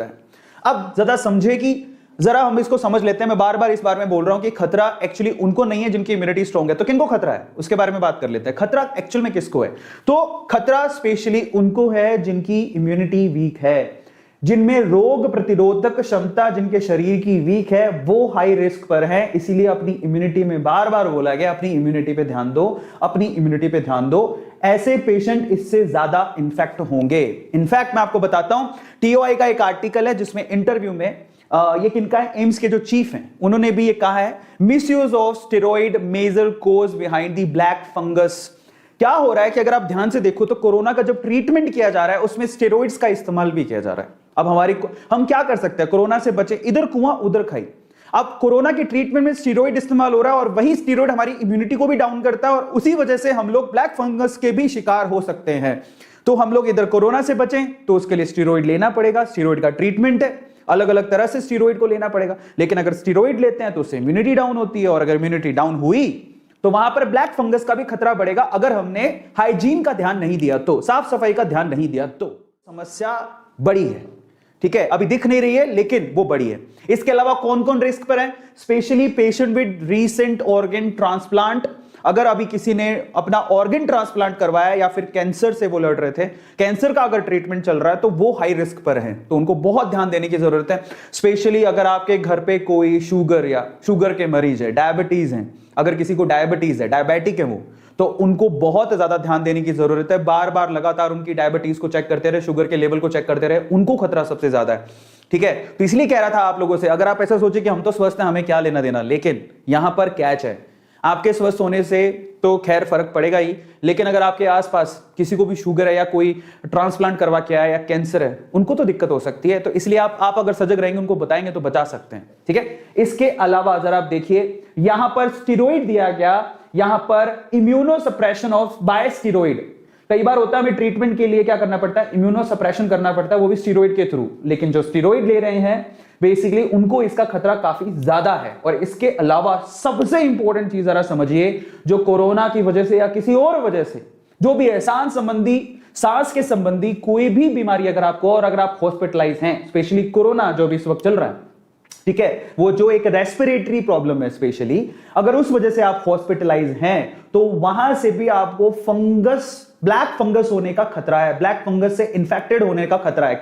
है। अब ज्यादा समझे कि जरा हम इसको समझ लेते हैं। मैं बार बार इस बारे में बोल रहा हूं कि खतरा एक्चुअली उनको नहीं है जिनकी इम्यूनिटी स्ट्रांग है। तो किनको खतरा है उसके बारे में बात कर लेते हैं। खतरा एक्चुअल में किसको है? तो खतरा स्पेशली उनको है जिनकी इम्यूनिटी वीक है, जिनमें रोग प्रतिरोधक क्षमता जिनके शरीर की वीक है, वो हाई रिस्क पर है। इसीलिए अपनी इम्यूनिटी में बार बार बोला गया अपनी इम्यूनिटी पे ध्यान दो, अपनी इम्यूनिटी पे ध्यान दो। ऐसे पेशेंट इससे ज्यादा इन्फेक्ट होंगे। इनफैक्ट मैं आपको बताता हूं, टीओआई का एक आर्टिकल है जिसमें इंटरव्यू में ये किनका है, एम्स के जो चीफ हैं उन्होंने भी ये कहा है, misuse of steroid major cause behind the black fungus. क्या हो रहा है कि अगर आप ध्यान से देखो तो कोरोना का जब ट्रीटमेंट किया जा रहा है उसमें स्टेरॉइड्स का इस्तेमाल भी किया जा रहा है। अब हम क्या कर सकते हैं, कोरोना से बचे, इधर कुआं उधर खाई। अब कोरोना के ट्रीटमेंट में स्टेरॉइड इस्तेमाल हो रहा है और वही स्टेरॉइड हमारी इम्यूनिटी को भी डाउन करता है और उसी वजह से हम लोग ब्लैक फंगस के भी शिकार हो सकते हैं। तो हम लोग इधर कोरोना से बचें तो उसके लिए स्टेरॉइड लेना पड़ेगा, स्टेरॉइड का ट्रीटमेंट है, अलग अलग तरह से स्टेरॉइड को लेना पड़ेगा। लेकिन अगर स्टेरॉइड लेते हैं तो उससे इम्यूनिटी डाउन होती है और अगर इम्यूनिटी डाउन हुई तो वहां पर ब्लैक फंगस का भी खतरा बढ़ेगा अगर हमने हाइजीन का ध्यान नहीं दिया तो, साफ सफाई का ध्यान नहीं दिया तो। समस्या बड़ी है, ठीक है, अभी दिख नहीं रही है लेकिन वो बड़ी है। इसके अलावा कौन कौन रिस्क पर है? Specially patient with recent organ transplant. अगर अभी किसी ने अपना ऑर्गन ट्रांसप्लांट करवाया या फिर कैंसर से वो लड़ रहे थे, कैंसर का अगर ट्रीटमेंट चल रहा है तो वो हाई रिस्क पर है, तो उनको बहुत ध्यान देने की जरूरत है। स्पेशली अगर आपके घर पे कोई शुगर या शुगर के मरीज है, डायबिटीज है, अगर किसी को डायबिटीज है, डायबिटिक है वो, तो उनको बहुत ज्यादा ध्यान देने की जरूरत है। बार बार लगातार उनकी डायबिटीज को चेक करते रहे, शुगर के लेवल को चेक करते रहे, उनको खतरा सबसे ज्यादा है, ठीक है। तो इसलिए कह रहा था आप लोगों से, अगर आप ऐसा सोचे कि हम तो स्वस्थ हैं हमें क्या लेना देना, लेकिन यहां पर कैच है, आपके स्वस्थ होने से तो खैर फर्क पड़ेगा ही, लेकिन अगर आपके आसपास किसी को भी शुगर है या कोई ट्रांसप्लांट करवा के आया या कैंसर है, उनको तो दिक्कत हो सकती है। तो इसलिए आप अगर सजग रहेंगे, उनको बताएंगे तो बचा सकते हैं, ठीक है। इसके अलावा जरा आप देखिए, यहां पर स्टेरॉइड दिया गया, यहां पर immunosuppression of by steroid. कई बार होता है हमें ट्रीटमेंट के लिए क्या करना पड़ता है, इम्यूनो सप्रेशन करना पड़ता है, वो भी स्टेरॉइड के थ्रू। लेकिन जो स्टेरॉइड ले रहे हैं बेसिकली उनको इसका खतरा काफी ज्यादा है। और इसके अलावा सबसे इंपॉर्टेंट चीज जरा समझिए, जो कोरोना की वजह से या किसी और वजह से जो भी है, सांस के संबंधी कोई भी बीमारी अगर आपको, और अगर आप हॉस्पिटलाइज हैं, स्पेशली कोरोना जो भी इस वक्त चल रहा है, ठीक है, वो जो एक रेस्पिरेटरी प्रॉब्लम है स्पेशली, अगर उस वजह से आप हॉस्पिटलाइज हैं तो वहां से भी आपको फंगस, ब्लैक फंगस होने का खतरा है, ब्लैक फंगस से इंफेक्टेड होने का खतरा है।